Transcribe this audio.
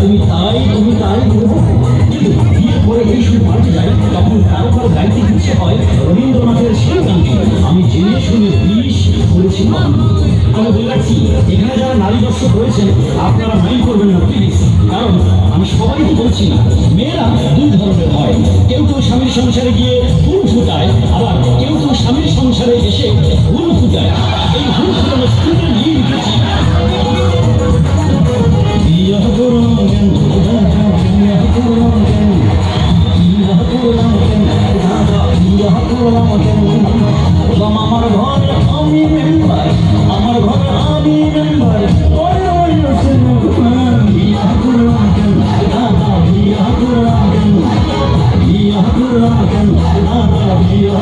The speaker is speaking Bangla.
তুমি তাই কিন্তু বিয়ের পরে এই সুর পাল্টে যায়, তখন কারো কারো গাইতে ইচ্ছে হয় রবীন্দ্রনাথের সেই গানটি আমি জেনে শুনে বিষ করেছি। আমি বলে রাখছি, এখানে যারা নারী দর্শক রয়েছেন আপনারা মাইন্ড করবেন না প্লিজ, কারণ আমি সবাইকে বলছি না। মেয়েরা দুই ধরনের হয়, কেউ স্বামীর সংসারে গিয়ে ফুল ফুটায়, আবার কেউ স্বামীর সংসারে এসে ফুল ফুটায়। এই ফুল ফুটানো স্কুলে নিয়ে লিখেছি আমার ঘর আমি মেম্বার, আমার ঘর আমি মেম্বার, বিয়া